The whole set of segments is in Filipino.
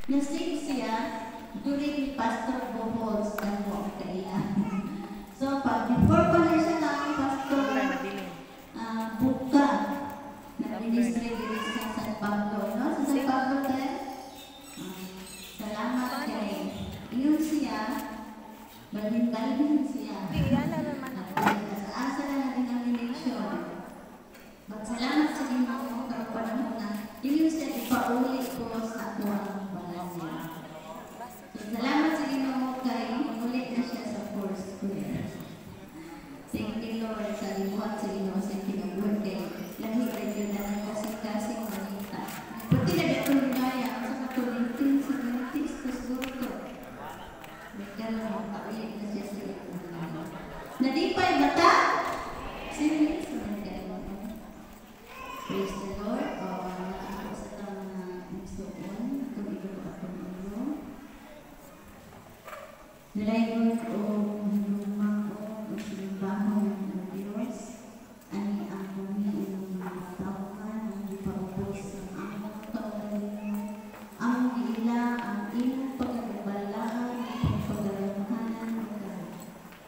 Nasing siya during ni Pastor Bohol sa mo kaya. So, before pa na siya ng Pastor Buka, nag-ministry din sa San Pablo, no? Sa San Pablo din. Salamat kay iyon siya, balin siya. Sa asa na ng denomination. Salamat sa inyo karon panahon na iyon siya ipauli ko sa tuwang balasya. So, salamat sa inyo kay ulit na siya sa course ko. Thank you Lord sa liwat sa inyo sa kinagwag kay lahi kayo na ng kasing-kasing manita. Pati na dito nilaya sa katulintin sa gintis ko siguro to. May karoon ang paulit na siya sa inyo. Nadipay bata? Serious? Praise the Lord. Ako sa itong nagsuon. Kung ito ko ako ninyo. Nalayon ko lumang ko sinimbahan ng Diyos. Ani ang bumiin ng mga tawahan ang ipaubos ng among kaugalingon. Ang ila ang iyong pagkakabalaan at pagkakaramhanan ng God.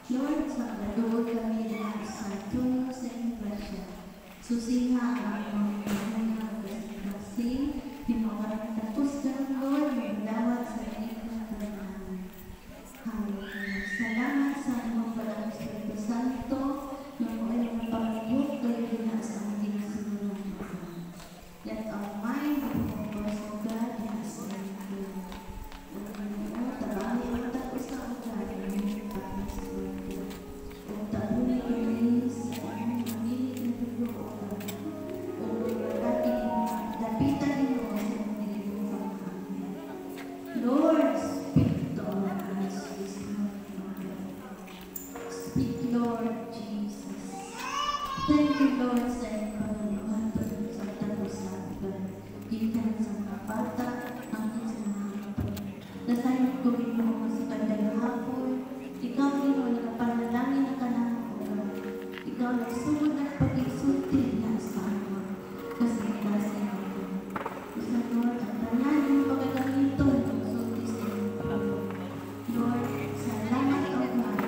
Lord, sa kaluod kami na sa tungo sa iyong grasya. Susiha ang mga panahon kasi himawarang tapos ka ng Lord, may dawat sa iyong panahon. Hallelujah. Salamat sa imong palang Espiritu Santo na mo ay mga pangayot kayo na sa ating sinunod. Let our mind be focused on God and His Word. O tabahi ang tapos sa ugat ng iyong pag-Espiritu. O tabuhi kayo sa iyong pamilya na dugo. O dapitan niyo sa iyong nilibang amin. Lord, speak to our hearts this morning. Speak, Lord Jesus. Thank you, Lord, sa iyong pagkaluhan sa tapos sa ugat. Gikan sa mga bata, hanggang sa mga hapon. Nasayang ko mo sa kanyang hapon. Ikaw rin mo nakapanalangin na kanang ugat. Ikaw nagsunod at pag-isulti na sa ama. Kasi kasi ako. Sa Lord, ang tanan yung pagkagamito ng sulti sa iyo. Lord, salamat o God.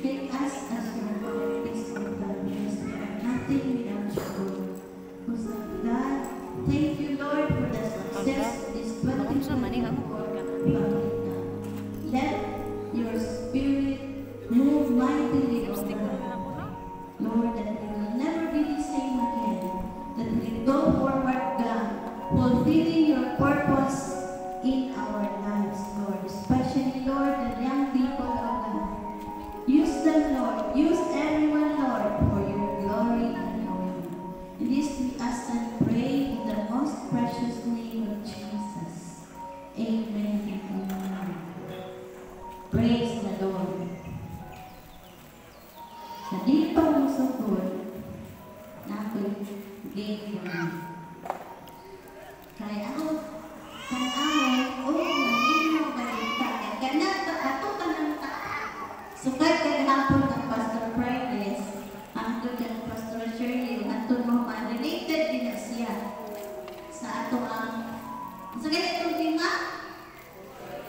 Take us as your bodies of God. Because we are nothing without you. Because God, thank you Lord for the success of this 2024. Let your spirit move mightily on God. Lord, that we will never be the same again. That we go forward, God, fulfilling your purpose in our lives, Lord. Especially, Lord, the young people of God. Use them, Lord. Use everyone, Lord, for your glory and honor. And this we ask and pray in the most precious name of Jesus. Amen and amen. Praise the Lord. Sa di pa mong sugod, na ako'y game naman. Kaya ako, hindi mo balita. Kaya ato ka ng sukay ka hapon ng Pastor Fridays, ang ito ka ng Pastor Shirley, ang ito mo related din na siya sa ato ang sa ganitong tema?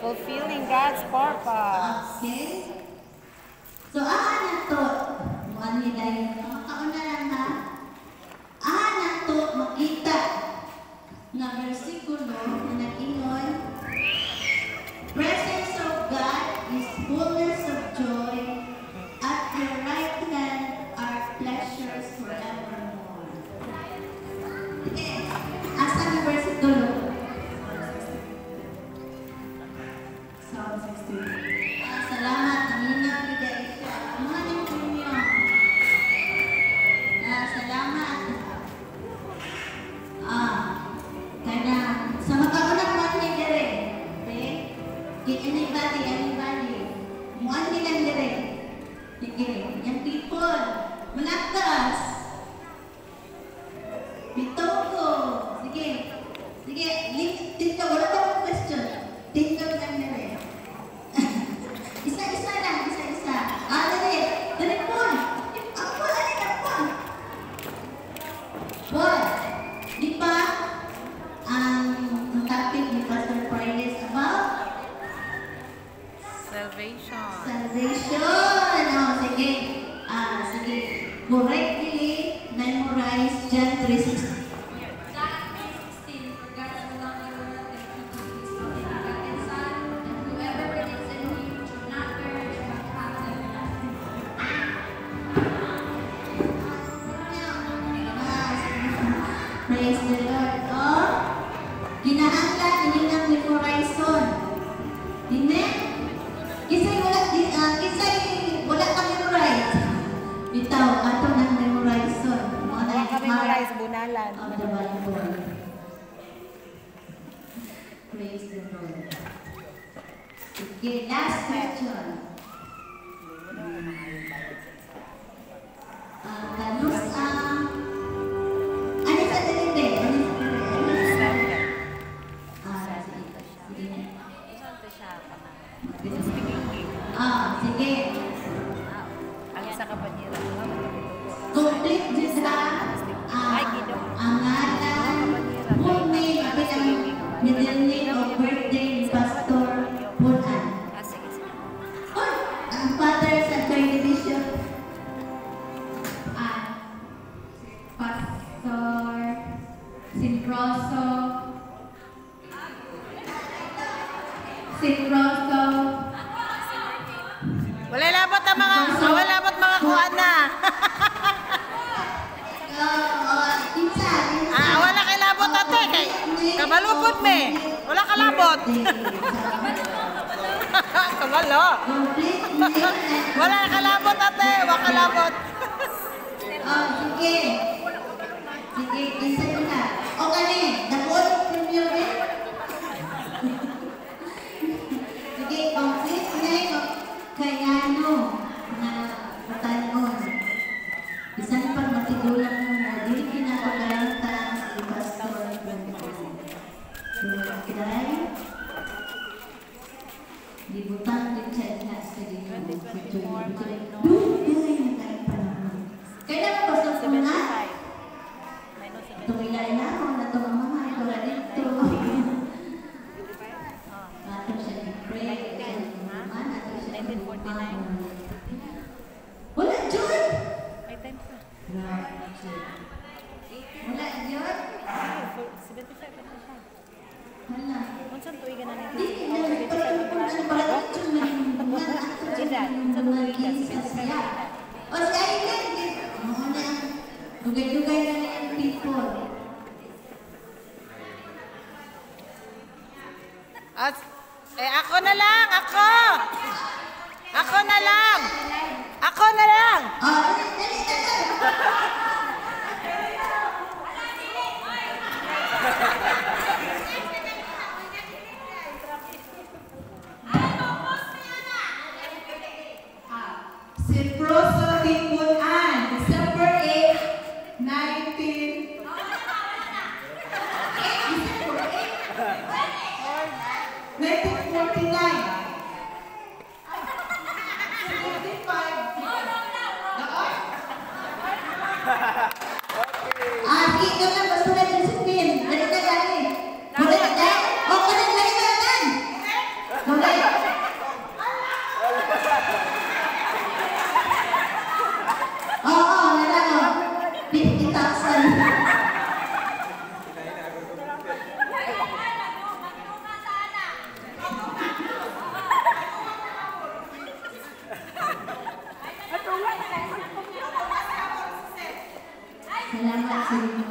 Fulfilling God's purpose. Okay. So, na to, muan nila yun. Makauna lang ha. Na to, makita na versikulo na nag-ingon, presence of God is fullness of joy, at your right hand are pleasures forevermore. Okay. Asa ang versikulo? Psalm 16. Salamat. Kanina, bigay siya. Mga ninyo. Salamat. Kaya, sa makaunang mga nigere. Okay? Anybody. Muan nilang dire. Sige. Yung people. Malakas. Bitogo. Sige. Tingko. Wala tayong question. Tingko lang dire. Isa-isa lang. Dali po. Ang po. Boy. Di ba? Ang topic ni pangalan. of the Bible. Praise the Lord. Okay, last question. Kanus ang... Ano sa dalinde? Ano sa dalinde? Sige. Sige. Ang isa ka pa niya. Complete din sa ang ngalan, full name, kapit ang middle name of birthday ni Pastor Punan. Ang father sa third division, Pastor Sinroso, Wala labot ang mga kuan na. Wala kay labot ate kay kabalupod me. Wala ka labot. Kabalo. Wala ka labot ate, wala ka labot. Sige. Sige, isa na. O kani, dapat premier eh. Sige, complete name of Kayano na patanon. Bisan pag matigulang mo, dili kinakagalantan si Pastor Punan. Kaya, libutan din siya sa ginoo. Kaya na Pastor Punan? Tumilay na ako na itong mga wala dito. Ato siya i-pray. Ato siya i-pray. Wala dyan! Wala dyan? Wala. Unsan tuigan na nito? Di, ang balat dyan. Mga kinsa siya. O siya yun. Mga na. Dugay-dugay na niya ang people. Ako na lang, ako! Ako na lang! Ako na lang! Sinroso Punan, December 8, 19... 1949. 45. Sige ka lang, basta na Josephine. Dali ka dali. Dali ka dali. O, kanan, dali ka lang. Dali. Oo, nalang o. 50,000. Salamat sa inyo.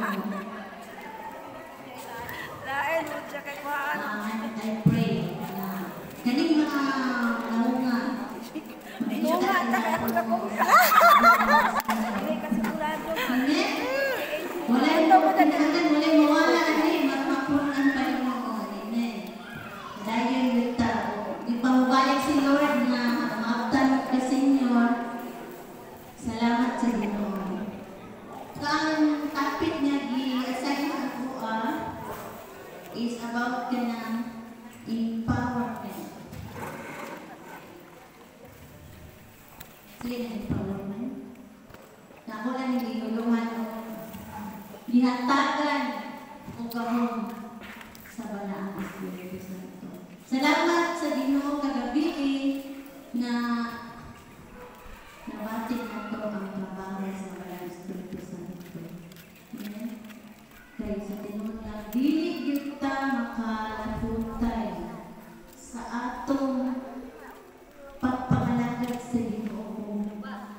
I pray na kaning mga naunga makita nila ako. Amen? Wala ito magandang, wala mawala ani, magmapunan pa yung mga. Amen. Dahil kita, ipahubalik si Lord na maabtan ka Senyor. Salamat sa inyo. Ang topic niya i-assign ako is about kanang empowerment. Sila na empowerment. Ako lang hindi gulungan o gihatagan o kahong sa Balaang Espiritu Santo. Salamat sa Ginoo kagabi na nabatik na to ang trabaho sa Balaang Espiritu Santo. Amen. Kaya sa tinong lang, dili kita makalaputay sa atong pagpangalagad sa Ginoo.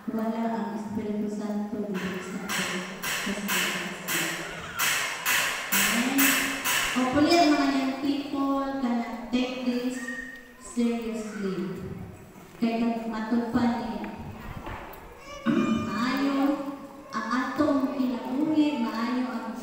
Wala ang Espiritu Santo dito sa atin. Amen. Hopefully, ang mga young people can take this seriously. Kaya matupan niya. Maayo ang atong kinabuhi, maayo ang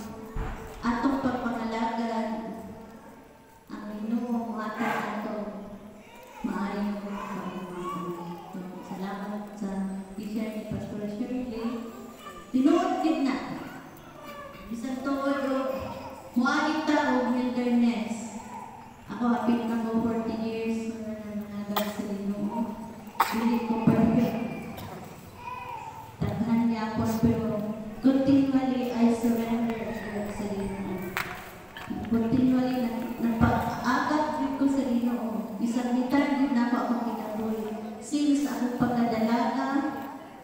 continually nagpag-agap yun ko sa Ginoo. Isabitan yun na ako akong kinabuhi. Since akong pagkadalaga,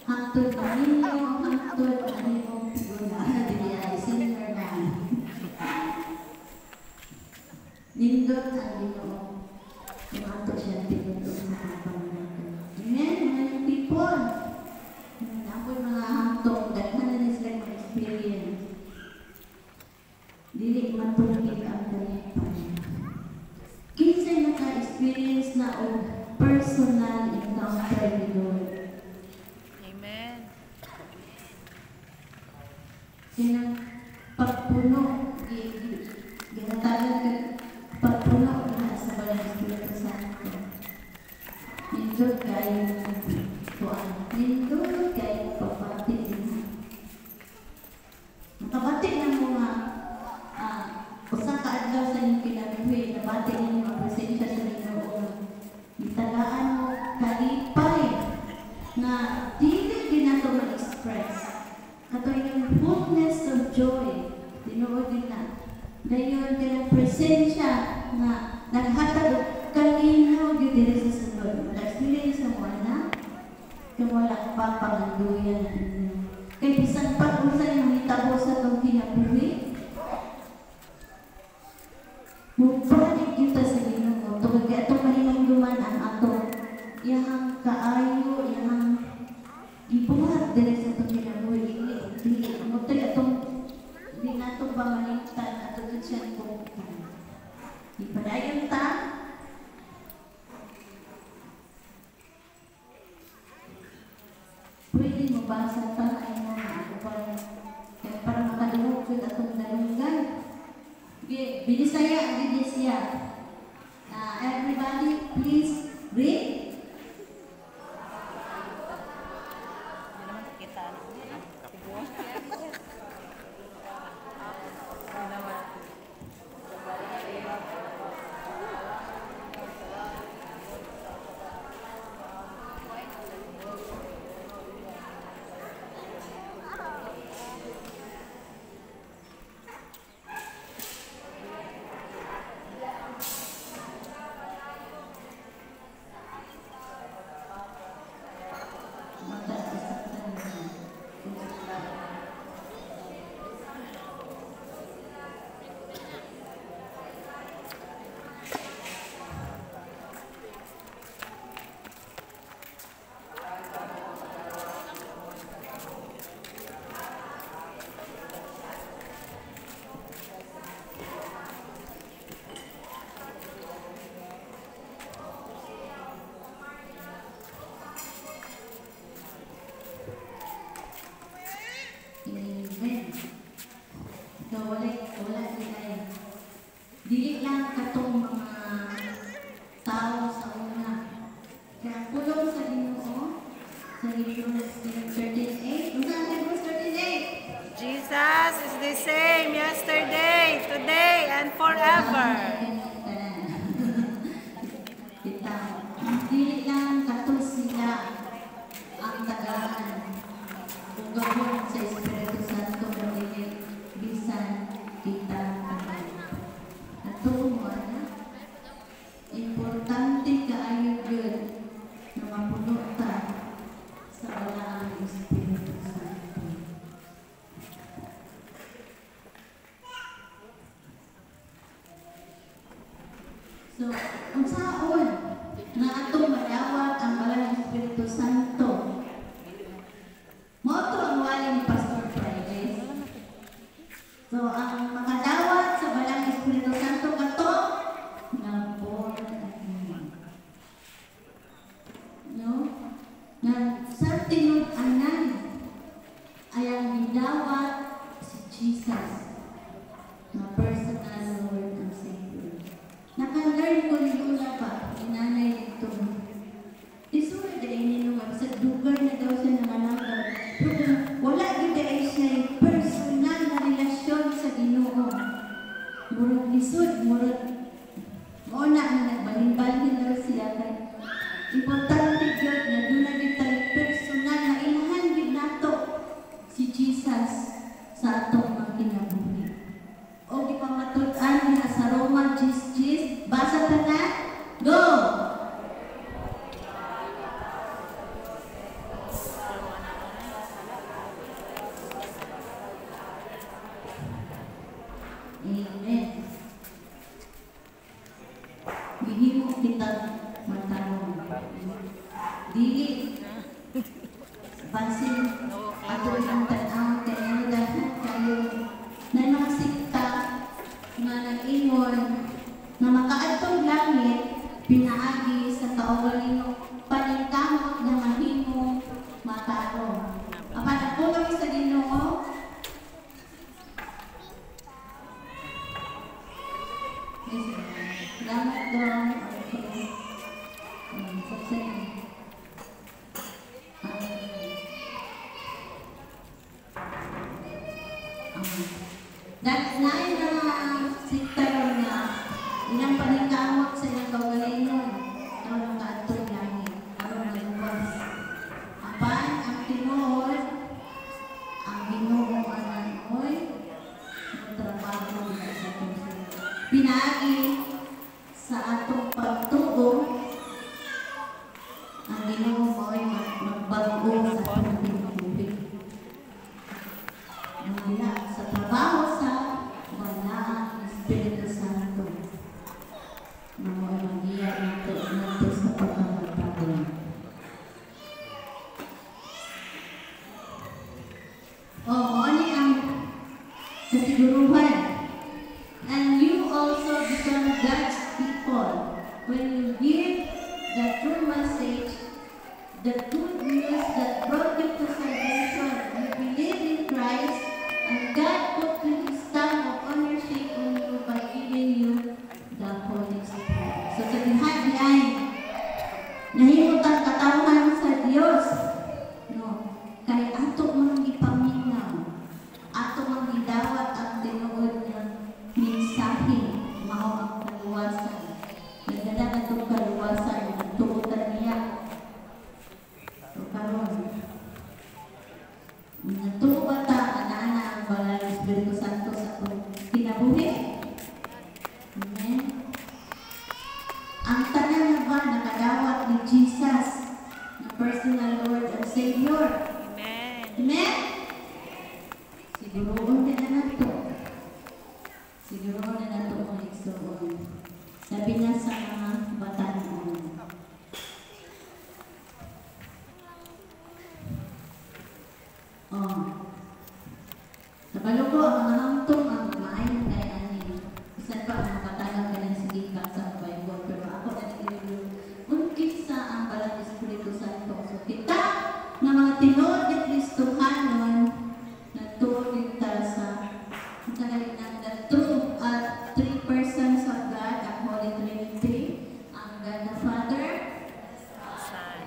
hangtod na ninyo, hangtod na ninyo, wala na din ay senior na. Nindot ang Ginoo. Yung ato siya pinutol sa pagpangalaga. Amen, mga people. Ako'y mga hangtong, daghan na sila mga experience. Dili matulog ang dalipan. Kinsay naka-experience na o personal encounter ni Lord. Amen. Sinang pagpuno, ginatagan ka pagpuno na sa Balang Espiritu Santo. Nindot kayo kuan. Nindot kayo papati. Nakabati ng mga usa ka adlaw sa inyong kinabuhi, nabati ninyo ang presensya sa Ginoo. Itagaan mo kalipay na dili din nato ma-express. Kato yung fullness of joy. Tinuod din na. Dayon din ang presensya na naghatag kalinaw yun din sa sunod. Nag-experience na mo na kung wala pa panganduyan na inyo. Kaya bisan pa kung saan yung hitabo sa itong kinabuhi, mubalik kita sa Ginoo. Tungkol kaya itong mahinungduman ang ato. Iyahang kaayo, iyahang ibuhat din sa itong kinabuhi. Hindi, mutoy itong hindi na itong pamalingtan at ito siya ibuhatan. Ipadayon ta. Pwede mo basa ta ay mga para makalimutan ko itong dalungan. Binisaya ang Biblia. Everybody, please read. Hindi naman kita. Siguro. Amen. So, wala sila. Dili lang katong mga tao sa una. Kaya pulong sa Ginoo sa Hebrews 13:8. Unsa ang Hebrews 13:8? Jesus is the same yesterday, today, and forever. Dili lang katong sila ang tagaan. Kung gawin sa Espiritu Santo kundi bisan kita tagaan. Ato mo na importante kaayo gyud na mapuno ta sa Balang Espiritu Santo. So, ang saon na atong madawat ang Balang Espiritu Santo. Moto ang wali ni Pastor Friday. So, ang makadawat sa Balang Espiritu Santo kato na born again. No? Na sa tinud-anan ay ang gidawat si Jesus na personal Lord and Savior. Naka-learn ko ni Lula pa, inanay nito. Isuod ay ninungan sa lugar na daw siya nanganagaw. Pero wala din ay siya personal na relasyon sa Ginoo. Murag lisod, murag mauna na nagbalin-balin daw siya kay importante yun na doon na din tayo personal na ilahan din nato si Jesus sa atong mga kinabuhi. O di pa matutan ni Asaro gihimo kita matanong. Dili pansin ato ang tanaw kaya dapat kayo na mga sikta nga nag-ingon na makaadtong langit pinaagi sa kaugalingon paningkamot nga mahimo mataro. Apan ako kami sa Ginoo. Salamat daw. Nain na sikta na ilang paningkamot sa ilang kaugalingon ang kaadtong langit aron maluwas. Apan ang tinuod ang Ginoo ananoy trabaho sa atong pinaagi sa atong pagtuo ang Ginoo mo'y magbago sa atong pinabuhi. Mula sa trabaho sa Banaang Espiritu Santo na mo'y mag-iya nato sa pagkakataon. Ano ang kasiguruhan? And you also become God's people when you give the true message, the good news that brought you to salvation. You believe in Christ, and God put His stamp of ownership on you by giving you the Holy Spirit. So sa dihan nahimutan katawhan sa Dios. No, kay ato mang ipaminaw, ato mang gidawat ang tinuod nga mensahe mao ang kaluwasan. Nagdala na itong kaluwasan ang tuutan niya. So karon natuo ba ta ana ang Banal na Espiritu Santo sa atong kinabuhi? Amen. Ang tanan na ba nakadawat ni Jesus na personal Lord and Savior? Amen. Amen? Siguroon din na nato. Siguroon na nato ang igsoon. Sabi niya sa mga batanon. Kabalo ko ang mga hangtong ang maayon kay ani. Bisan pa ang makatanong ka ng sigika sa Bible. Pero ako na nag-review. Unkisa ang Banal na Espiritu Santo. So kita na mga tinuod ni Kristohanon nagtuon kita sa the true three persons of God, ang Holy Trinity, ang God the Father, Son.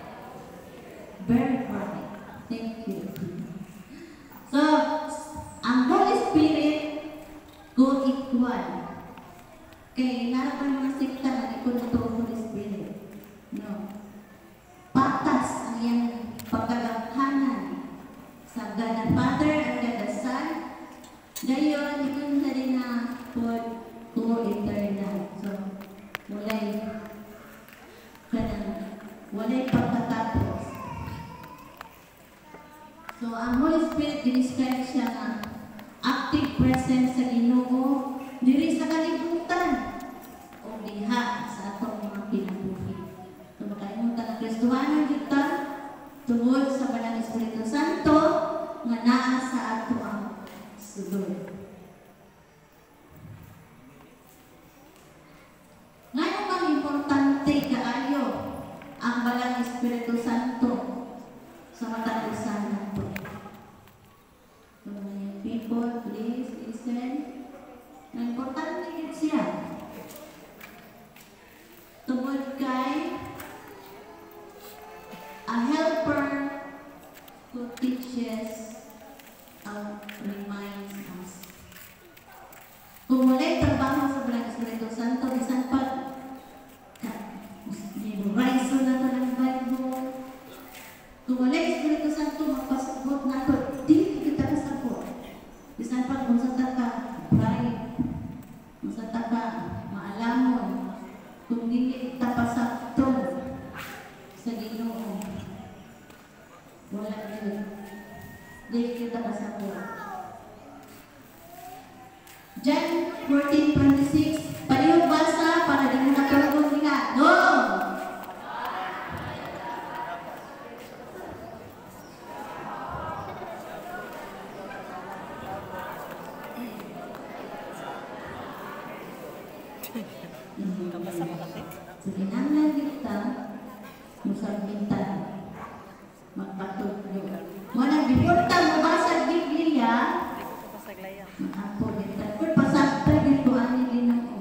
very right. Thank you. So, ang Holy Spirit go equal. Kaya narapan mga sikta na ikot ito ang Holy Spirit. No. Patas ang iyang pagkaganghanan sa God the Father and God the Son. Dayon, ikot na rin na co-eternal. So, walay pagkatapos. So, ang Holy Spirit, dinescribe siya na active presence sa Ginoo diri sa kalibutan o diha sa atong mga kinabuhi. So, makalimutan ang Kristohanon kita tungod sa Banal na Espiritu Santo nga naa sa ato ang sulod. Ngayon ang importante kaayo ang Banal na Espiritu Santo sa matag-usan nato. So, mga people, please listen. Ang importante yun siya. Tungod kay a helper who teaches and reminds us. Kung wala'y trabaho sa Banal na Espiritu Santo, isang pag memorize na ito ng Bible. Kung wala'y Espiritu Santo, Kabasa mo kasi? So, kinahanglan kita, musabitan, magpatutlo. Muna, before ka mabasa Biblia, Hindi ko kapasaglayan. ako kita. Kung pasakta dito, ani din ako.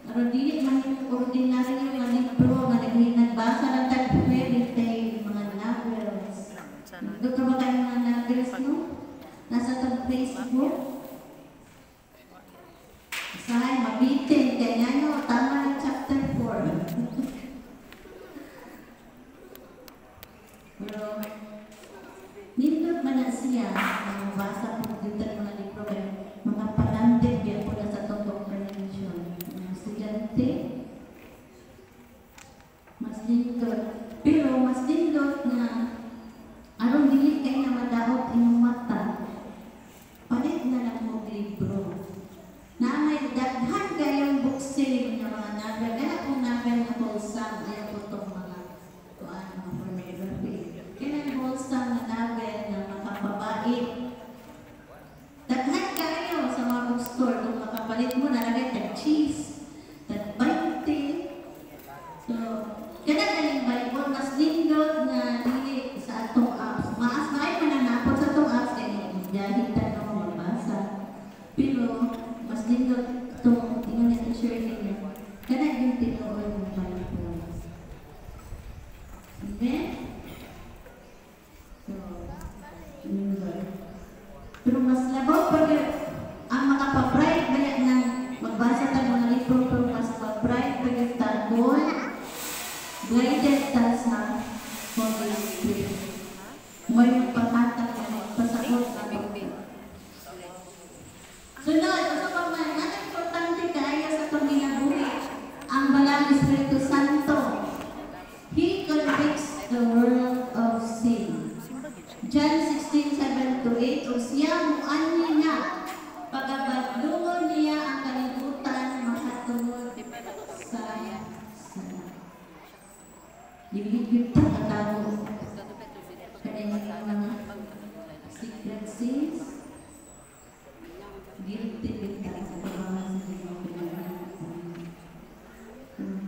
Pero dili man yung ordinary nga libro nga nagbasa lang tayo fairy tale, mga novels. Doon ka ba kayo mga novels, no? Nasa itong Facebook. Sahay, mabitin. Kaya nyo, tama ng chapter 4. Pero, nindot man na siya, mabasa po dito ng mga libro, kaya mga panandit yan po na sa itong comprehension. Mga estudyante, mas nindot. Pero, mas nindot na anong dili kayo na madaot inyong mata, palit na lang mo libro. Na may daghan kayong book selling ng mga novel. Kaya kung novel na wholesome, ayaw po itong mga kuan, mga pornography. Kaya ang wholesome na novel na makapabait. Daghan kayo sa mga bookstore. Kung makapalit mo, nalagay tag cheese, tag 20. So, kaya galing Bible, mas lindot na dili sa atong apps. Maas na ay mananapot sa atong apps, kaya dahil mo mabasa. Pero, mas lindot itong tingnan natin Shirley niya. Kaya yung tinuod ng Bible. Amen? So, lindot. Pero mas labaw pag ang makapabright ba yan ng magbasa tayo mga libro, pero mas pabright pag yung tagon, guided ta sa Holy Spirit. May magpathatag na magpasagot na Biblia. Sunod, ito pa man, ang importante kaya sa itong ginabuhi, ang Balang Espiritu Santo. He convicts the world of sin. John 16:7-8, o siya muani na, pagkabadlungon niya ang kalibutan, makatungod sa sana. Yung katago, kanyang mga secret sins, guilty kita sa pagbawas sa mga pinagdaan.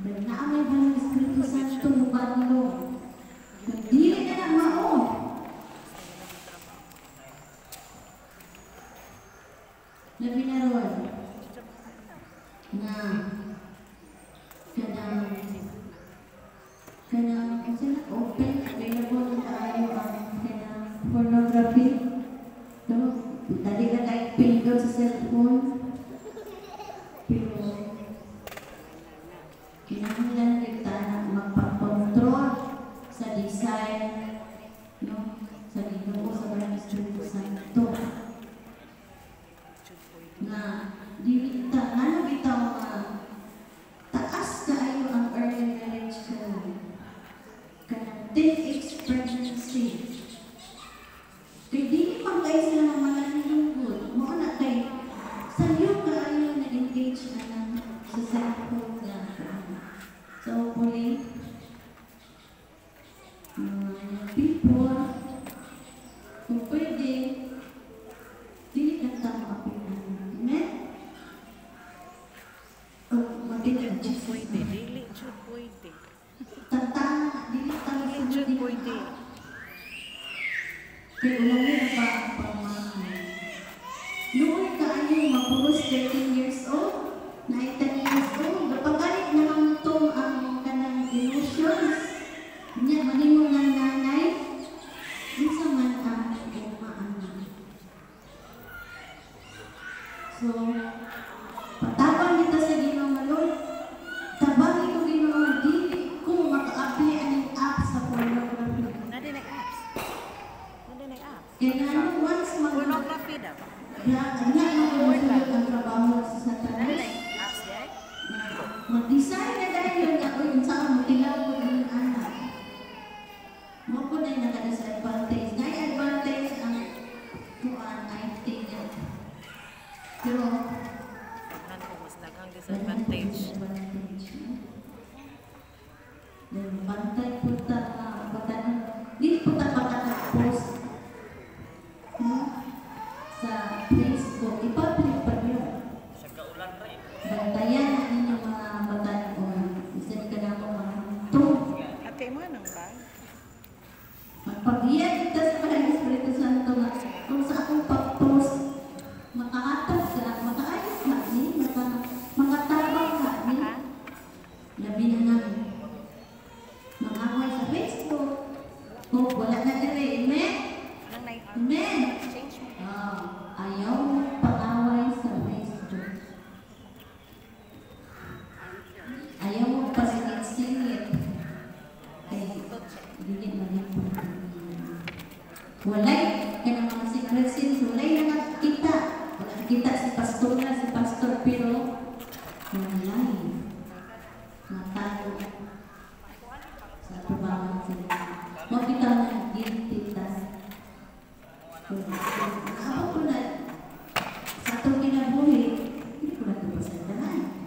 Pero naamay ba ng Espiritu Santo mubadlo? Dili na lang mao. Labi na ron na kanang kasi open, available tayo ang kanang pornography. No? Dali ka kahit pindot sa cellphone. Pero, kinahanglan kita na magpakontrol sa design, no? Sa Ginoo, sa Balang Espiritu Santo. Na, dili ta, ano bitaw nga, taas kaayo ang early marriage ka kanang teenage pregnancy. Kaya di pa kayo sila mamalangilungkod. Mao na kay sayo kaayo na-engage na lang sa cellphone na. So, hopefully, people, kung pwede, dili ka tama apinan. Amen? O, matilang Dili pwede. Dili jud pwede. tantana, dili talaga Dili jud pwede. kaya ulami na ba ang pamahal? Noon kaayo mapuros 13 years old, 19 years old, napagalit naman itong ang kanang emotions. Niya, manimo ng nanay, isa man ang umaanak. So, patabang kita sa Ginoo nga Lord, tabang ito Ginoo nga dili ko maka-apply aning app sa pornography. Nade na apps. Nade na apps. Kaya nga once Pornography na ba? mag-masulog ang trabaho sa Nade Satanas, na apps day. mag-design na dahil yun ako yung saan magtilaw ko yung anak. Mo po na yung naka-disadvantage. Na-advantage ang kuan, I think. Pero, Nan ko mas daghang disadvantage. bantay po ta, hindi po ta makaka-post sa Facebook. I-public pa yun. Sa kaulan rin. Bantayan Walay, kaya ng mga secret sins, walay nakakita. Wala nakita si pastor, pero walay. Matalo sa trabaho sila. Makita mo na guilty tayo. Ako po na, sa itong kinabuhi, hindi ko na ito pasandahan.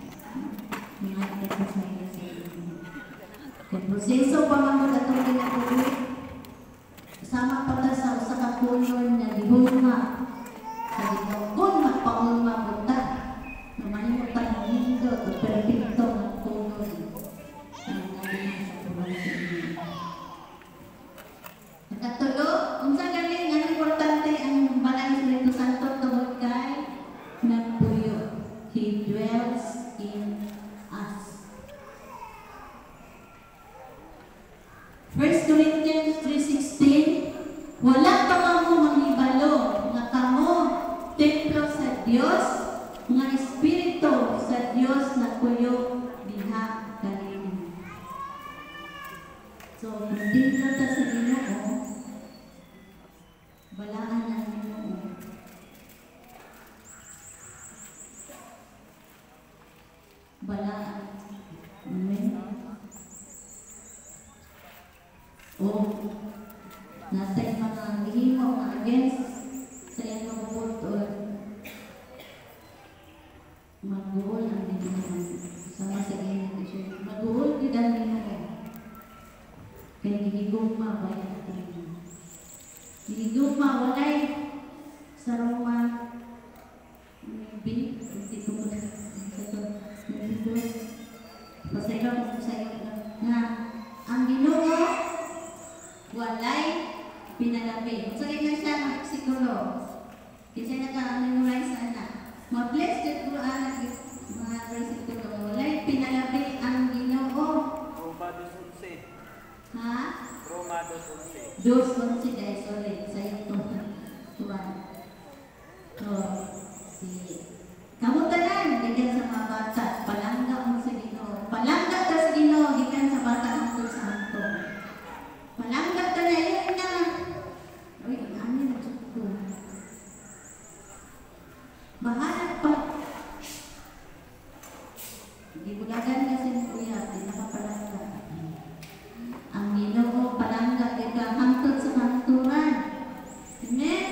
Mga ito sa iyo sa iyo. Kaya proseso pa mga itong kinabuhi, sama pa ta sa usa ka kulon na lihuma. Sa kung magpahulma po ta, namalimutan ng mundo, o perfecto ng kulon. Ang natin sa kulon sa inyo. Nakatulo, unsa galing ang importante ang Banal Espiritu Santo tungod kay nagpuyo. He dwells in us. 1 Corinthians 3:16, wala pa kamo manghibalo nga kamo templo sa Dios, nga espiritu sa Dios na puyo diha kanimo. So, kung templo ta sa Ginoo, balaan ang Ginoo. Balaan. Amen. Natay mga gihimo nga against sa iyang mga butol. Magbuhol ang Ginoo. Sama sa iyang issue. Magbuhol din ang Ginoo. Kaya gigigugma ba yan natin? Gigigugma, walay sa Roma. Maybe, hindi ko po sa ito. Pasaya ko sa iyo na ang Ginoo walay pinalabi. Sa kanya siya ng psikolo. Kasi naka-memorize na. Ma-bless ka po ang mga psikolo. Walay pinalabi ang Ginoo. Roma 2:11. Ha? Roma 2:11. 2:11 dahil sorry. Sa ito. Tuwan. So, kamutanan, gikan sa mga bata. Palangga mo sa Ginoo. Palangga ka sa Ginoo, gikan sa bata ang sa hanto. Palangga ka na yun na. Uy, ano na ito? Bahanap pa. Gibulagan kasi ng kuya, di nakapalangga. Ang Ginoo, palangga, gikan hantod sa hanturan. Amen?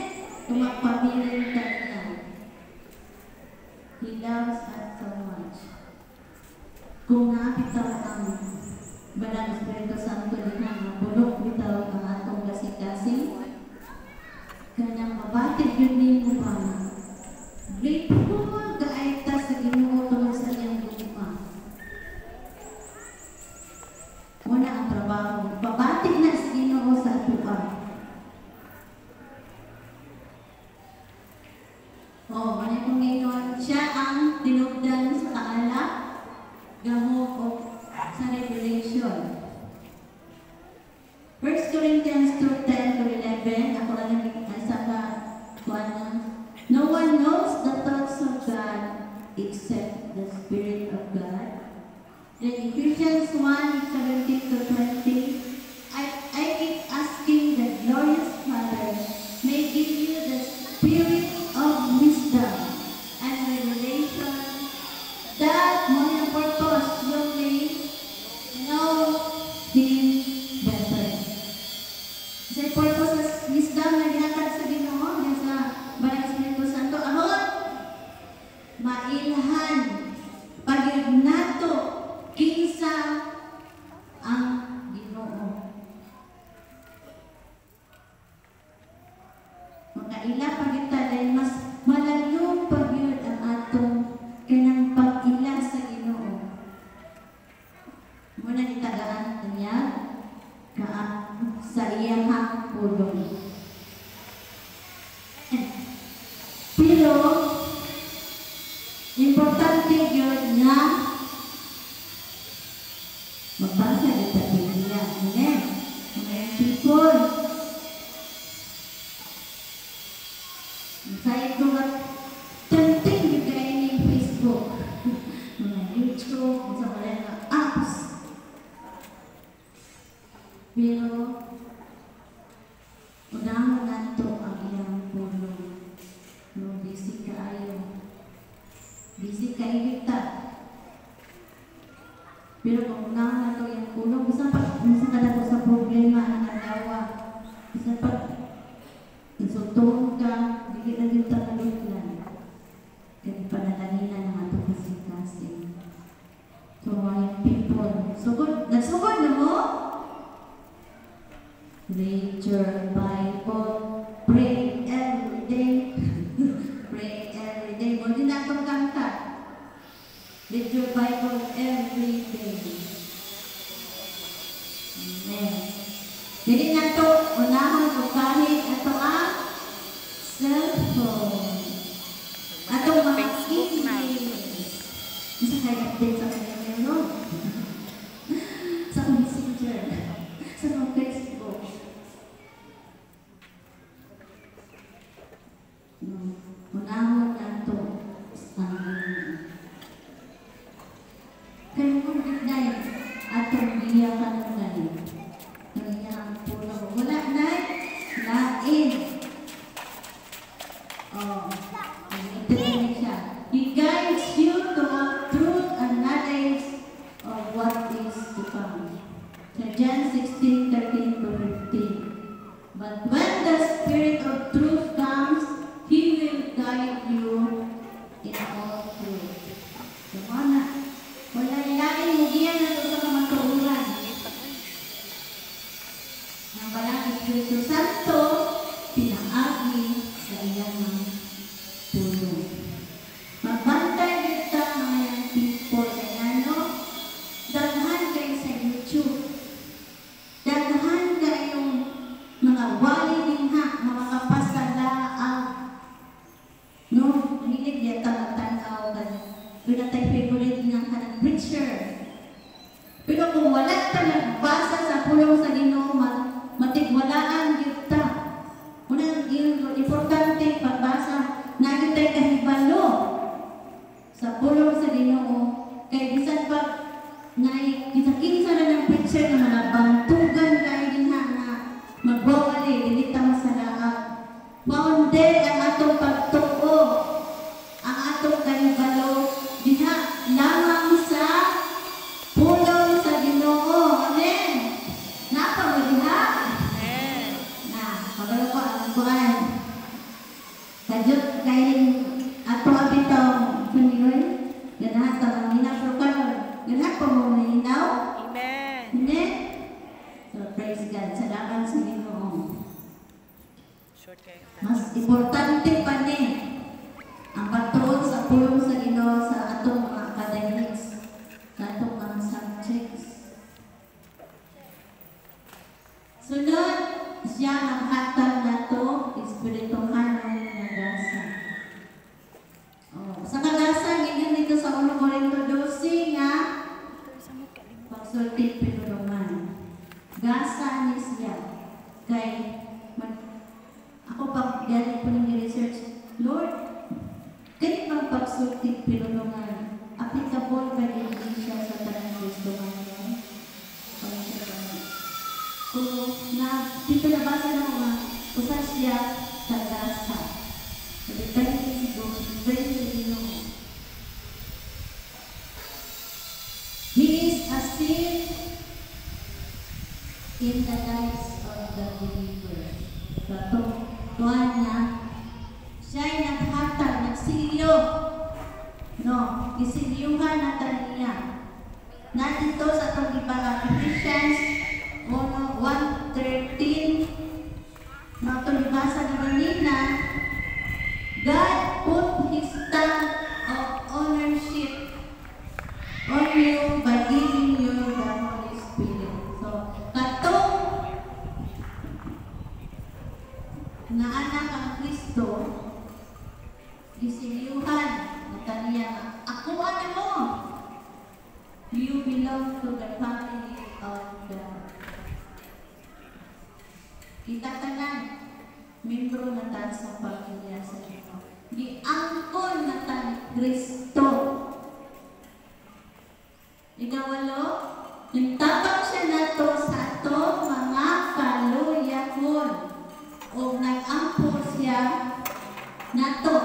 Tumagpabilin ka niya. He loves us so much. Kung nakapitaw ang Banal Espiritu Santo din ang bulok bitaw ang atong kasi-kasi, kanyang mabatid yun din mo pa na. Grateful ka sa Ginoo tungkol sa iyang luma. Muna ang trabaho. Pabatid na sa Ginoo sa atuan. Manay kong ngayon, siya ang tinugdan sa kaala, gamo o sa Revelation. 1 Corinthians 2:10-11, ako lang nasa ka-kuanan. No one knows the thoughts of God except the Spirit of God. Then Ephesians 1:17-20, I keep asking the glorious Father may give you the spirit of wisdom and revelation, that my purpose you may know Him better. Sa purpose of wisdom na ginatag sa Ginoo, sa Banal Espiritu Santo, ahon, mailhan, pag-ibig nato, kinsa ang Ginoo. Makaila pagita dahil mas malayo pagyud ang atong kanang pag-ila sa Ginoo. Muna itagaan niya sa iyang pulong. Pero importante yun na magbasa kita Biblia. Amen. Mga people, saya juga penting juga ini Facebook, mga YouTube, sa mga apps. Pero unahan Pero kung na to yung kulong, bisa ka na sa problema ng agawa. Bisa pa, insultuhon ka, hindi na din tagalog lang. Kaya panalangina ng ato kasing-kasing. So, mga people, sugod, nagsugod na mo? Read your Bible, pray every day. Pray every day. Mo din na itong kanta. Read your Bible every day. Amen. Jadi na ito, unahon o kahit ito ang cellphone. Atong mga emails. Isa kayo update sa kanya no? Sa messenger. Sa mga Facebook. Unahon na ito. Kaya kung gitnay, atong biya ka ng galing. Kaya ang puno. Wala na, lain. He guides you to all truth and knowledge of what is to come. So John 16:13-15. But when the Spirit of truth comes, He will guide you in all truth. So, wala ilain mo diyan na ito sa kamatuuran. Ang balang Espiritu Santo, pinaagi sa iyang mga puno. Magbantay kita mga people na ano, daghan kayo sa YouTube. Daghan kayong mga wali dinha, mga kapasalaang. No, hilig niya tanga-tanaw ka. Pinatay favorite ng kanang preacher. Pero kung wala ka nagbasa sa pulong sa Ginoo, matigwalaan kita. Unang importante pagbasa, nagitay kahibalo sa pulong sa Ginoo. Kaya bisan pa, kita-kinsa na ng preacher na mga bantugan kayo din na magbawali, hindi tama sa lahat. Founded ang atong pagtuo, ang atong kahibalo, diha lamang sa pulong sa Ginoo. Amen. Napa mo diha? Amen. Na, kabalo ko ang kuan. Kajut kain ato abitong Panginoon. Ganahan ta ang hinaprukan. Ganahan pa mo ninaw. Amen. Amen. So praise God. Salamat sa Ginoo. Short kayo. Mas importante pa ni ang pagtuon sa pulong sa Ginoo sa atong mga academics, sa atong mga subjects. Sunod, siya ang hatag na to, espirituhan ng nagasa. Sa kagasa, ganyan dito sa 1 Corinto 12 nga, pagsulti pinulungan. Gasa ni siya. Kay, ako pag galing po ng research, Lord, ganit bang pagsulti pinulungan, applicable ba din siya sa tanang Kristo ngayon? Kung dito nabasa na mga usas siya sa gasa. Sabi tayo siguro, very Ginoo. He is a seed in the lives of the believer. Bato, tuwan na, siya'y naghatag, nagsilyo. No, isilyuhan na taniya. Nandito sa itong ibaga, Ephesians 1:13, matulibasa na kanina, God put His stamp of ownership on you by giving you the Holy Spirit. So, katong na anak ang Kristo, isilyuhan na taniya, ako ano mo? You belong to the family of God. Kita tanan, membro na ta sa pamilya sa Ginoo. Giangkon na ta ni Kristo. Ikawalo, nagtabang siya nato sa ato mga kaluyahon o nag-ampo siya nato.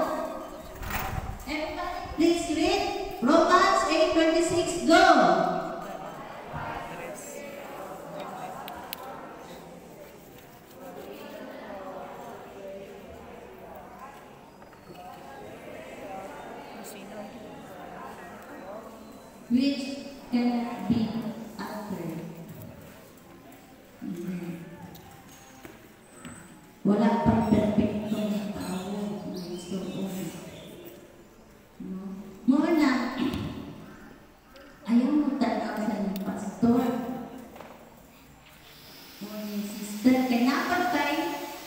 Everybody, please read Romans 8:26. Go! which cannot be altered. Wala pang perfecto ng tao na isoon. Muna, ayaw mo tanaw sa ni pastor. O ni sister, kaya napagkay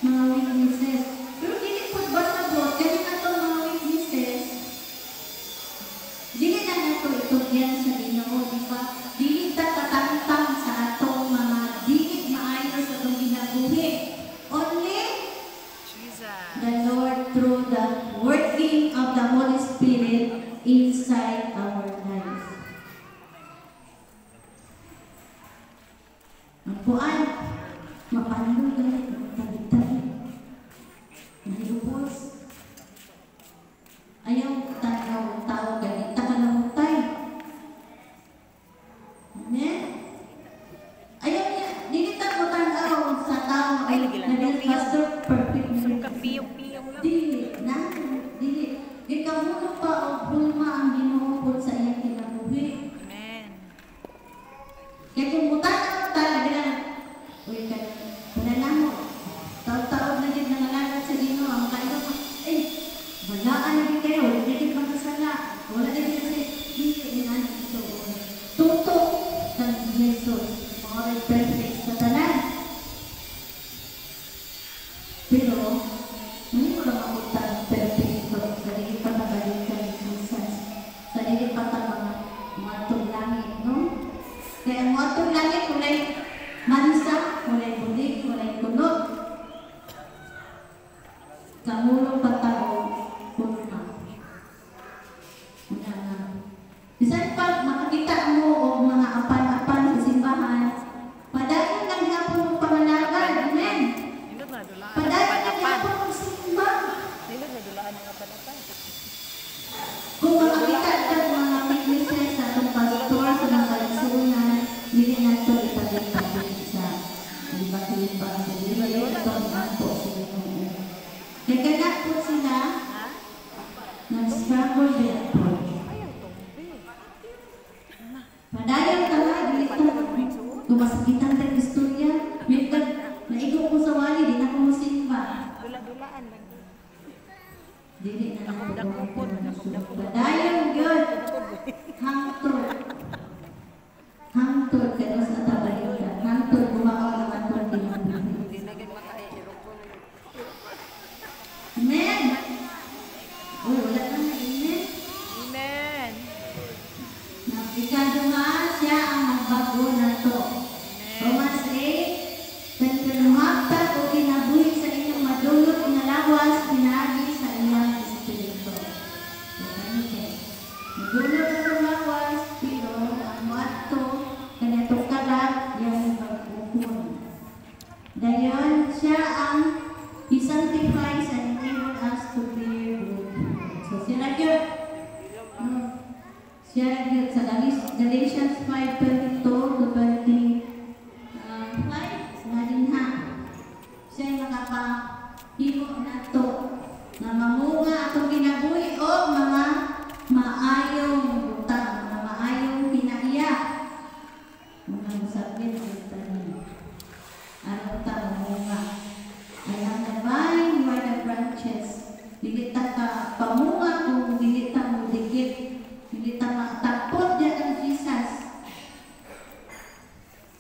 mga witnesses. Pero dili po ba sabot, kaya na itong mga witnesses, dili na nato itugyan sa Ginoo, di ba? Dili ta katangtang sa atong mga dili maayo sa atong ginabuhi. Only the Lord through the working of the Holy Spirit inside our lives. Ang puan, mapanood ganit, tabi-tabi. Nahilupos. Ayaw tanaw ang tao ganit, takanamutay. Amen? Ayaw niya, dinita mo tanaw sa tao ay naging pastor, perfect na rin. Kapiyong-piyong lang. Dili, na, dili. Ikaw mo pa o bulma ang Ginoo sa iyang kinabuhi. Amen. Kaya kung mutana talaga na, uy, pananamo, taon-taon na din nangalangat sa Ginoo, ang kayo, balaan na din kayo, wala na din magkasala, wala na din kasi, hindi na ito. Tutok ng Jesus, mga perfect sa tanan. Pero, hindi mo lang makita ang perfecto, sarili pa nabalikan ni Jesus, sarili pa mga tulangin, no? Kaya ang mga tulangin, kulay mansa, kulay bulig, kulay kunot. Kamulong patao, kulma. Bisan pa makakita mo o mga apan-apan sa simbahan, padayon lang hapon mo pangalagan. Amen? Nindot na dulaan. Padayon lang hapon mo simba. Nindot na dulaan ng kapanapan. Kung makakita ka ng mga witnesses sa atong pastor sa mga kalisunan, hindi na ito ipagay-pagay sa liba-liba. Sa liba-liba ang po sila ngayon. Nagkanak po sila nag-struggle din po. Padayon ka nga, dito. Kung masakitan tayo istorya, may naigo ko sa wali, di na ko musimba. Dula-dulaan lang. Dili na ako Dakupod, dakupod. padayon good. Hangtod. Hangtod kaya sa tabayon. Hangtod bumakaw ng atong kinabuhi. Hindi na ganun makaya. Amen. Uy, wala na amen. Amen. Ikado nga siya ang magbago na to. Romans 8, Pagkalumakta o kinabuhi sa inyong madulot na lawas, pinagi sa inyong espiritu. Madulot na lawas, pero ang wato, kanito kalat, yung magbuhon. Dayon, siya ang He sanctifies and enables us to bear fruit. So, siya yun. Siya yun sa Galatians 5:22 to 25. Nalinha. Siya yung makapahimo na to na mamunga atong kinabuhi o mga maayong butang, mga maayong pinaiya. Mga musapin sa tanin. Ano ta mamunga? I am the vine, you are the branches. Dili ta ka pamunga kung dili ta mo dikit. Dili ta matapot diyan ang Jesus.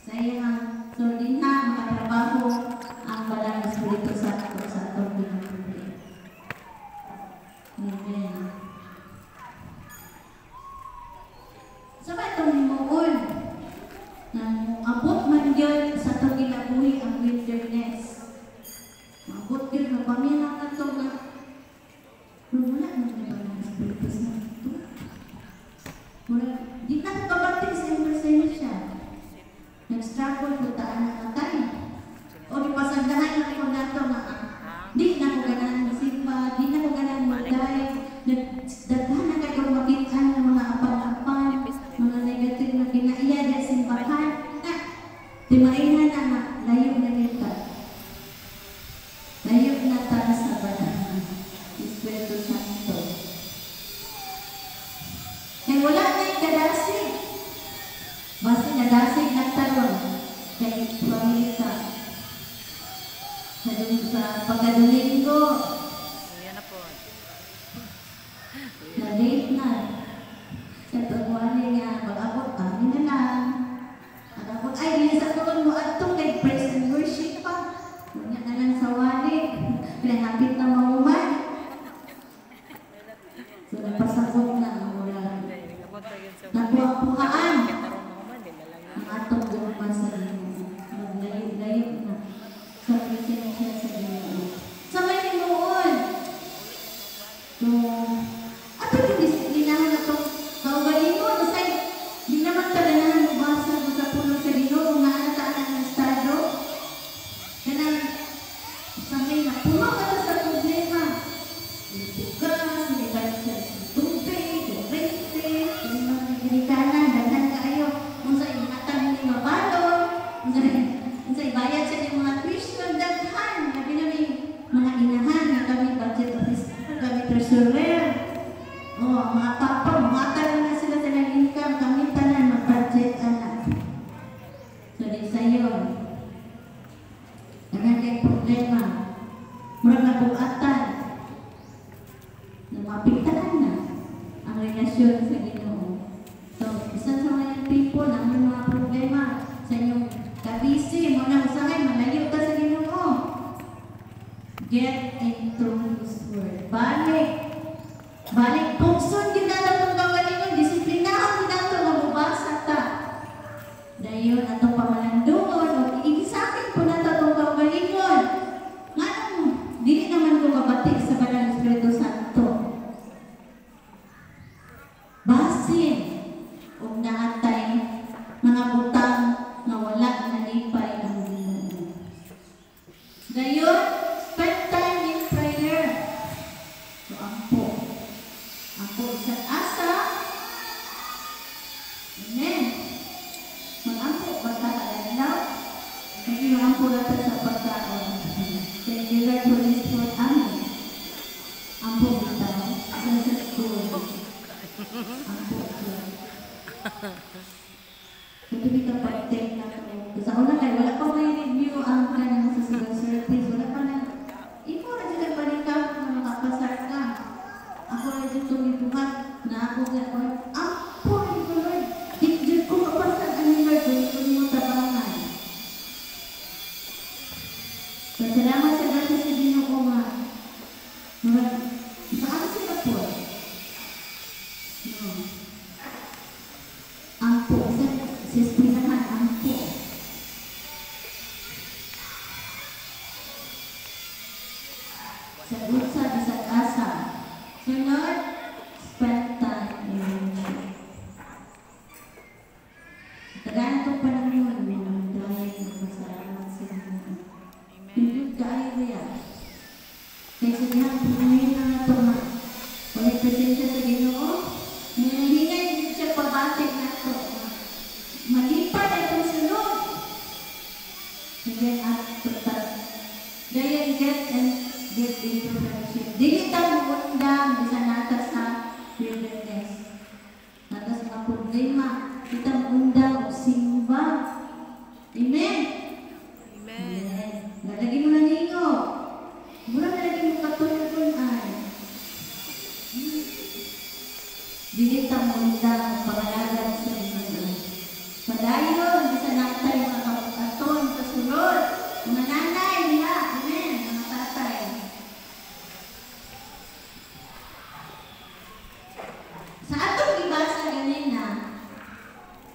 Sa iyang sordina, makatrabaho ang Balang Espiritu Santo sa atong kinabuhi. Amen. Sa ba itong himuon? Nang abot man yun sa atong kinabuhi ang wilderness. Abot yun na paminaw na ito na wala na ba ng Espiritu Santo? Wala. Di na ko kabating sa impresensya. Nag-struggle ko taan na natay. O di pasagdahan na ko na ito na di na ko ganahan masimba, di na ko ganahan mag-dive. Daghan na kayo makita ng mga apang-apang, mga negative na kinaiya na simbahan. Di mainhan na layo na nita. Layo na ta sa banahan. Espiritu Santo. Kaya wala na yung kadasig. Basta nagasig nagtaron. Kaya pamilita. Sa pagkaduling ko, Ayan na po. na-late na. Sa tagwali niya, pag-abot, kami na lang. Pag-abot, ay, minsan ko mo at ito, kay praise and worship pa. Wala na lang sa wali. Pinahapit na mauman. So, nagpasabot na, wala. Nakuha-kuhaan. Ang atong gumpa sa inyo. Maglayog-layog na. Sa presensya sa inyo. Sa may tinuon. So, ato yung disiplinahan na itong kaugali mo. Nasay, di naman taganahan mabasa mo sa puno sa Ginoo kung naanataan ng estado. Kanang, sa may napuno ka na sa problema. Yung bukas, may balik sa tubig, yung rente, yung mga nagirikanan, daghan kayo. Kung sa ingatan ni mabalo, kung sa ibayad sa inyong mga tuition, daghan. Sabi namin, mga inahan na kami budget officer, kami treasurer. Mga papa, mga tayo na sila sa income, kami tanan mag-budget anak. So, di sa yun. Daghan kayong problema. Murag na bugatan. Mapigtaan na ang relasyon sa Ginoo. So, isa sa mga people ang mga problema sa inyong kabisi, mo na usahay, malayo ka sa Ginoo. Get into His Word. Balik. Balik. Pugson ginala itong kawalingon. Disiplinahan ginala ito. Mabubasa ta. Dayon atong pamalandungon. O iigisakin po na ito itong kawalingon. Nga nung, dili naman ko mabatik sa Banal Espiritu Santo. Basin o naatay mga butang na wala nalipay ang Ginoo. Gayon, spend time in prayer. So, ampo. Ampo isa't asa. Amen. Mag-ampo, magkakalanlaw. Hindi mag-ampo natin sa pagkaon. Thank you, Lord, for this food. Amen. Ampo bitaw. Sa school. Ampo siya. Ito dito pag-take na ito. Sa una kayo, wala pa may review ang kanyang susunod service. Wala pa na. Ikaw na sila panikap na makapasar ka. Ako na dito tumibuhat na ako gano'n. Ampo, ito Lord. Dito ko mapasar ang Lord. Dito mo tabangan. So, salamat sa dati sa Ginoo nga. Saan sila po? No. Ampo, sa eskwelahan, ampo. Sa utsa, sa asa. Sunod, spend time in worship. Tagaan itong panahon, dahil nagpasalamat sa Ginoo. Hindi kaayo yan. Kaya sabihan, punuhin na nga ito nga. Walang presensya sa Ginoo, hinay din siya pabatik na ito. Malipad na itong sunod. Again, Dayan get and get into fellowship. Dili tayo undang bisa natas sa wilderness. Natas mga problema. Kita undang o simba. Amen? Amen. Lalagin mo na ninyo. Mula nalagin mo katulad-tulan. Dili tayo undang o pangalagan sa inyo. Padayon, bisa natay mga kapataton sa sunod. Mga nanay nila. Amen. Mga tatay. Sa atong ibasa ganina,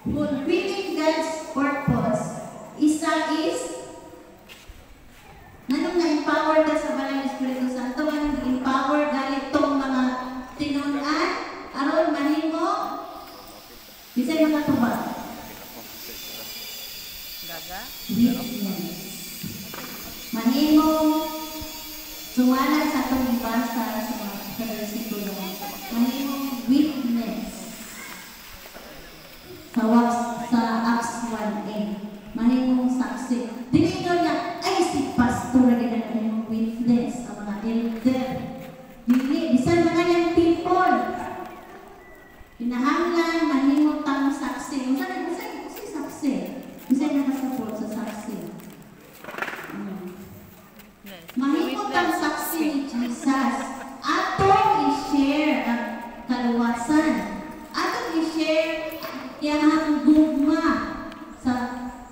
fulfilling God's purpose, isa is nanong na-empower ka sa Banal Espiritu Santo, nanong na-empower galit tong mga tinunan, aron mahimo, bisay mga tuba. Gaga? Witness. Mahimo, suwalan sa itong ibasa sa mga versikulo. Mahimo, witness. Sa Acts 1:8. Mahimong saksi. Dili nyo na, ay si pastor na ginagawa witness, ang mga elder. Dili, bisan mga yung people. Pinahanglan, mahimong tang saksi. Kung saan sa ang gugma sa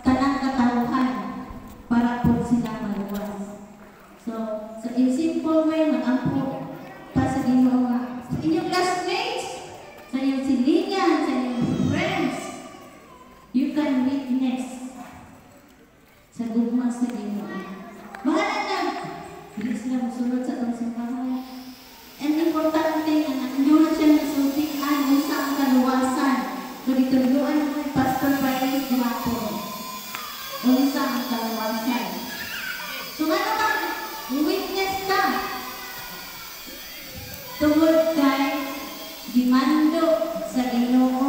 tanang katauhan para po sila maluwas. So, sa simple way, mag-ampo pa sa Ginoo nga sa inyong classmates, sa inyong silingan, sa inyong friends, you can witness sa gugma sa Ginoo. Bahala na, hindi sila musulod sa itong simbahan. And importante nga, inyo na siya nasultian kung sa ang kaluwasan. So, dituluan mo Pastor Friday Dumapo. Kung sa ang kaluwasan. So, ano ka? Witness ka. Tungod kay gimando sa Ginoo.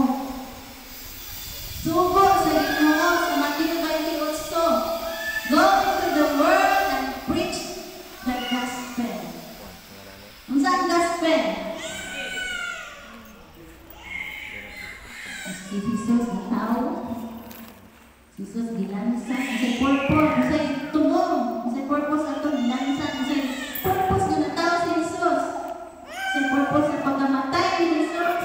Sugo sa Ginoo sa Matthew 28. Go into the world and preach the gospel. Ang saan gospel? Si Jesus na tao. Si Jesus gilansa. Ang purpose, ang tubong. Ang purpose na itong gilansa. Ang purpose na tao si Jesus. Ang purpose na pagkamatay ni Jesus.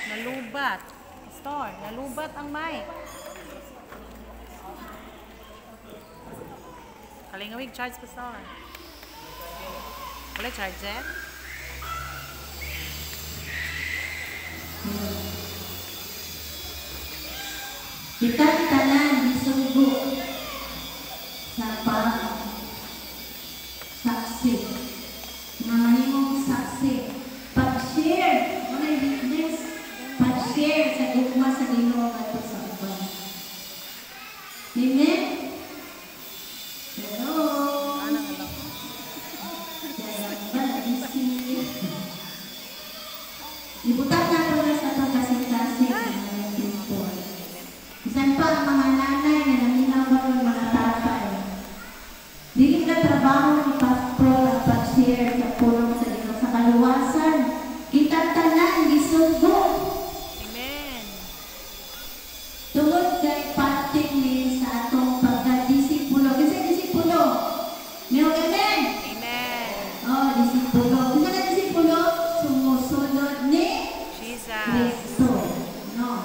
Nalubat. Pastor, nalubat ang mic. Kalingawig, charge, Pastor. Wala charge eh? Kitang tanan isugo sa saksi. Mga manimong saksi. Pag-share, mga witness, pag-share sa gugma sa Ginoo ato sa uban. Amen? Hello? Ano nga lang? Ibutan na po na sa pagkasing-kasing mga people. Isan pa ang mga nanay na naminaw ng mga tatay. Dili na trabaho ni Pastor ang pag-share sa pulong sa Ginoo sa kaluwasan. Kitang tanan gisugo. Amen. Tungod kay patik ni sa atong pagka-disipulo. Kasi disipulo. Meron amen? Amen. Oh, disipulo. Kasi na disipulo, sumusunod ni Jesus. Kristo. No.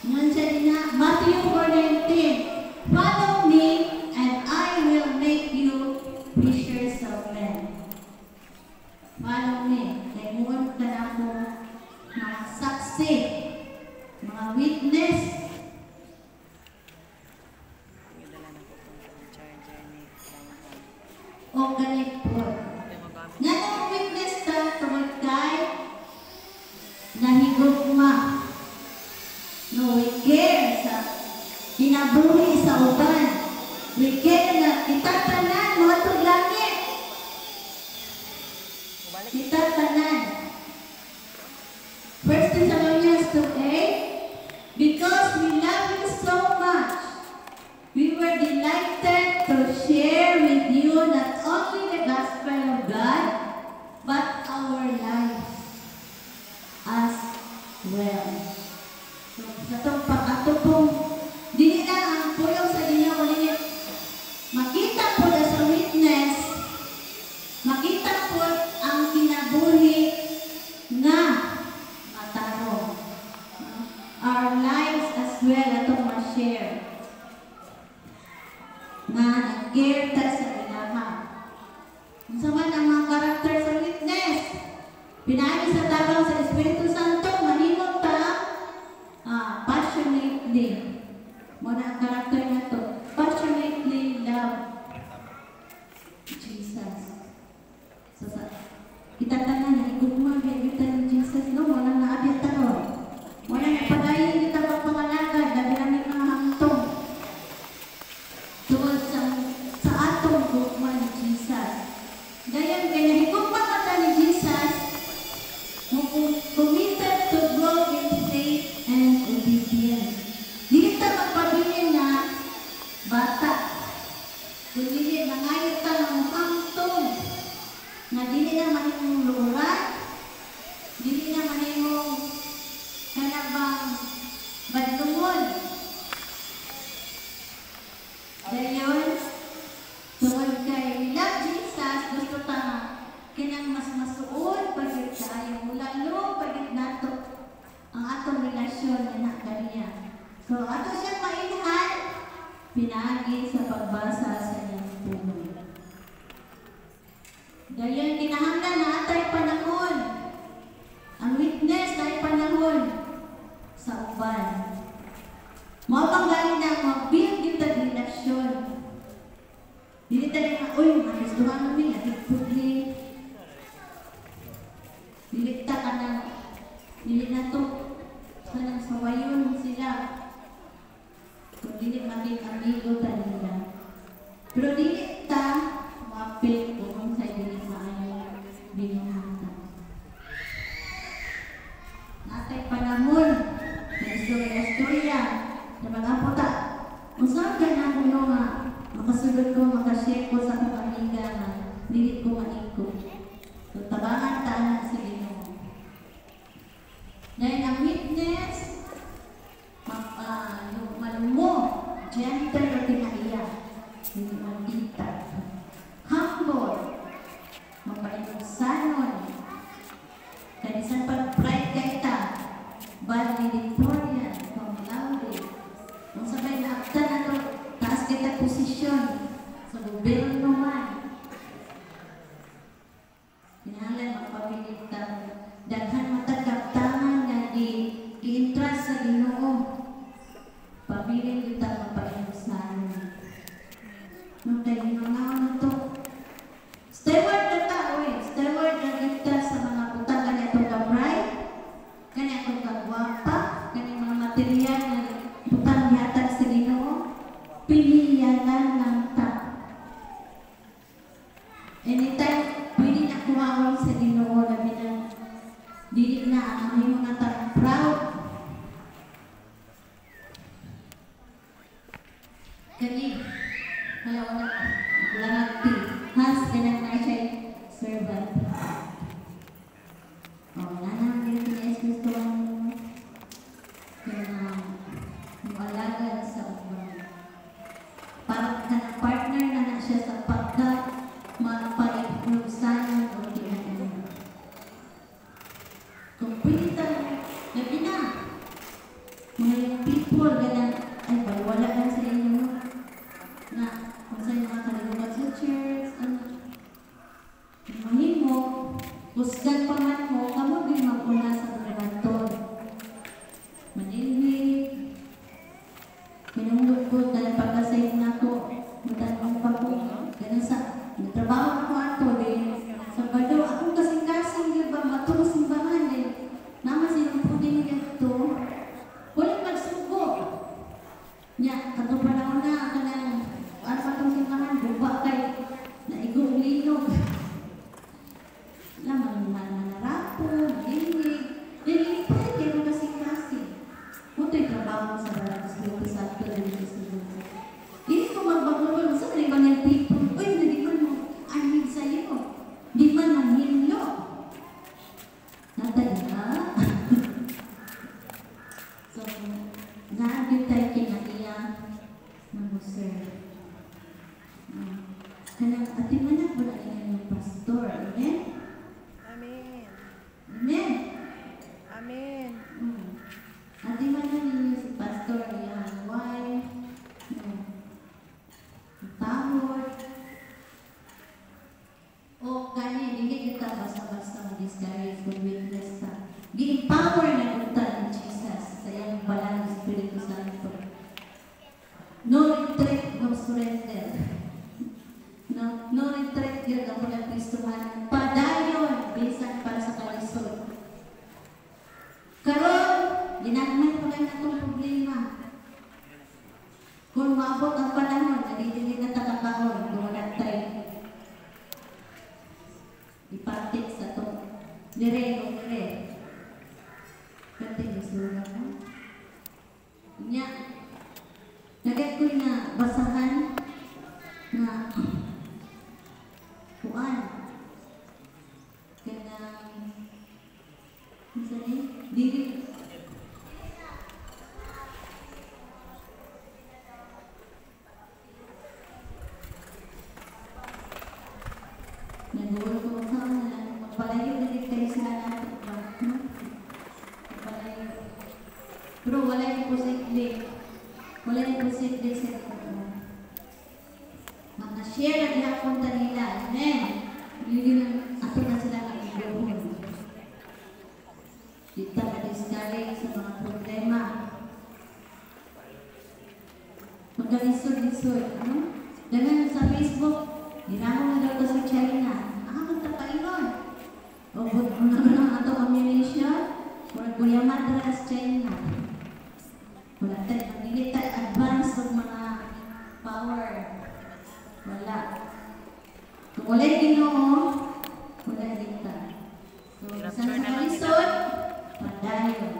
Ngayon siya din na, Matthew 4:19. Follow me and I will make you fishers of men. Follow me. Kaya muwan ka na ako mga saksi, mga witness. Dala na po itong charger ni Kailangan. O ganit po. Nga nang witness ka tungod kay nahigugma. No, we care sa kinabuhi sa uban. We care na kitatanan mga itong langit. Kitatanan. 1 Thessalonians 2:8. Because we love you so much, we were delighted to share with you not only the gospel of God, but our lives as well. So, sa itong pag-ato pong, dili na ang pulong sa Ginoo kundi makita po na sa witness, makita po ang kinabuhi nga matarong. Our lives as well atong ma-share. Na nag-care ta sa ilaha. Unsa man ang mga karakter sa witness? Pinaagi sa tabang sa Espiritu Santo, mahimong ta passionately. Muna ang karakter na to. Passionately love Jesus. So, kita tanan, igugma, bibitan ni Jesus, no? Walang naabit taron. Walang napadayon kita magpangalagad, labihan ng mga hangtong. Tungod sa atong gugma ni Jesus. Dayan, kaya nahigugma ka ni Jesus, committed to grow in faith and obedience. Dili ta magpabilin na bata. Kundi nangayo ta ng hangtong na dili na manimong luran, dili na manimong kanabang badlungon. Dayon, tungod kay love Jesus, gusto mas masuod, pagit kaayo lalo, pagit nato ang atong relasyon na kaniya. So, ato siya mailhan, pinagi sa pagbasa sa iyang puno. Dahil kinahanglan na atay panahon, ang witness na panahon sa uban. Mapanggaling na mag-build kita relasyon. Dili tayo nga, uy, magustuhan namin, ating pudli. Dili ta ka na, dili na to, sanang sawayon sila. Kung dili maging amigo ta nila. Pero dili ta, mapil kung sa dili maayo, binuhatan. Natay panahon, na istorya-istorya, na mga puta. Usap ka na ko nga, makasulod ko, makashare ko sa akong amiga na dili ko maikot. So, tabangan taan sa Ginoo. Dahil ang witness, malumo, gentle o kinaiya, hindi magkita. Humble, mapainusanon, kanisan pag-pride kaita, valedictorian, pang-laudi. Kung sabay na akta na ito, taas kita posisyon sa gobyerno man. Kinahanglan magpabilit ka. Daghan matagkaptangan nga i-interest sa Ginoo. Pabilin kita mapainusan. Nung tayo ginungaw na ito. Steward na tao eh. Steward na kita sa mga putang kanitong kabray, kanitong kagwapa, kanitong mga material na putang yatag sa Ginoo. Piliyanan lang ta. Anytime, pwede na kumawag sa Ginoo na dili na ang aming mga tang proud. Kani, halaw na, langati, has ganang na siya servant. O, nanang din kini-excuse ko ang alaga sa ubang. Parang ka ng partner na siya sa pagka-mapainusanan o diyan. Kumplita, gabi na. Mga people, ganang, ay, wala lang sa inyo. Na, kung sa'yo mga kalimutan sa church, mahimo, kusgan pa man mo, kamo din magpuna sa preventor. Manilhig, pinunggod dahil pagkasayang na ko, matanong pa po, ganun sa, nagtrabaho ako ato, sa bado, akong kasing-kasing, di ba, matulong simbahan, naman silang puding ito, walang magsugo. Nya, kato panahon na, kanang, ano pa itong simbahan, buba kay, naigong-linog. Lamang manarapo, manilhig, nilipay kayo ng kasing-kasing. Muto'y trabaho sa barang sa Espiritu Santo din sa Espiritu. Hindi ko magbagulol. Saan na iba ng people? Uy, hindi man mo anhig sa iyo. Di man manghilo. Natay na. So, naagit tayo kinaiya ng sir. Kanang atimanak mo na yung pastor. Amen? Amen. Amen? Amen. Ati man na ninyo si pastor yung wife, tahod, o kanya, hindi kita basta-basta mag-discourage kung witness ka. Gi-empower na kita ni Jesus sa iyong balang Espiritu Santo. No retreat, no surrender. No retreat yun ang mga Kristuhan. Padayon, bisan para sa kalisod. Karon, ginagmay pa lang itong problema. Kung maabot ang panahon, nalilili na takakahon, dumagatay. Ipatik sa ito. Dire. Kati, gusto mo. Nya, nagay ko na basahan na kuan. Kanang, dili. Nagulog ko sa mga Palayo na din kayo sila natin pa. Palayo. Pero wala yung posible. Wala yung posible sa ito. Share ang ihapon nila. Amen. Yun ato na sila ng ibuhon. Kita ka-discourage sa mga problema. Magkalisod-lisod. Ano? Ganun sa Facebook, hirahon na daw ko sa China. Magtapainon. O kung naman ang ato ammunition, kung guyaman na sa China. Wala tayo. Hindi tayo advance ng mga power. Wala. Kung wala Ginoo, wala dita. So, sa kalisod, padayon.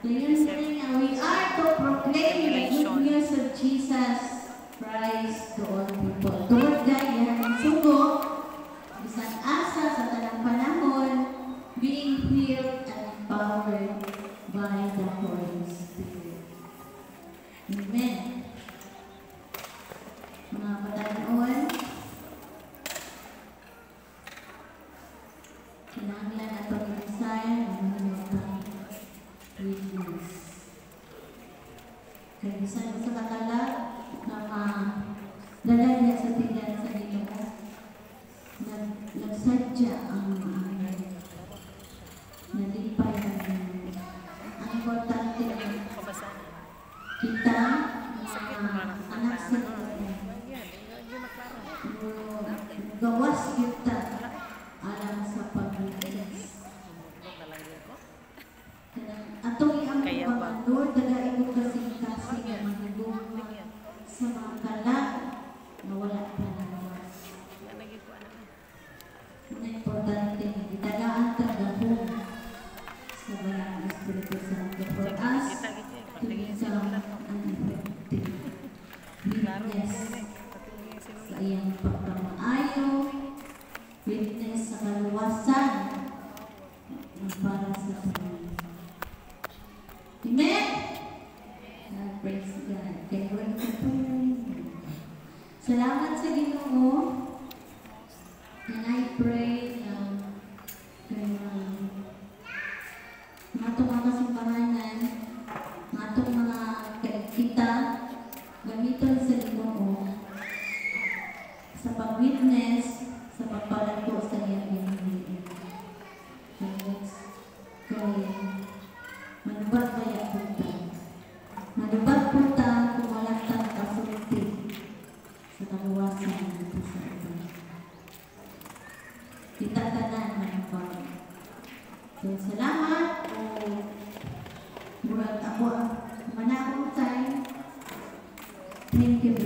Ngayon nga, we are to proclaim the good news of Jesus Christ to all people. Toward God, yan ang sugo, isang asa sa talang panahon, being healed and empowered by the Holy Spirit. Amen. Mga patanoon, kinahanglan na itong design ng mga witness. Kaya bisan sa kakala na dala niya sa tingnan sa Ginoo, nagsadya ang nalipay na Ginoo. Ang importante kita anak sa gawas kita alam sa pag-witness. Atong iyang mga Lord, dalain mo kasing-kasing na magigong sa mga kalat na wala pa nawas. Ang importante, itagaan tagahong sa bayang Espiritu Santo for us to become an effective witness sa iyang pagkamaayo, witness sa kaluwasan para sa Panginoon. Amen? Praise God. Kaya we're salamat sa Ginoo. And I pray matong mga kasimbahanan, matong mga kita, gamiton sa Ginoo sa pag-witness, sa pagpalago sa iyang Ginoo. Kaya manubat kaya punta. Manubat punta kung wala tang kasulti sa kaluwasan natin sa ito. Kita tanan manubat. So, salamat o murag ako manakong time. Thank you.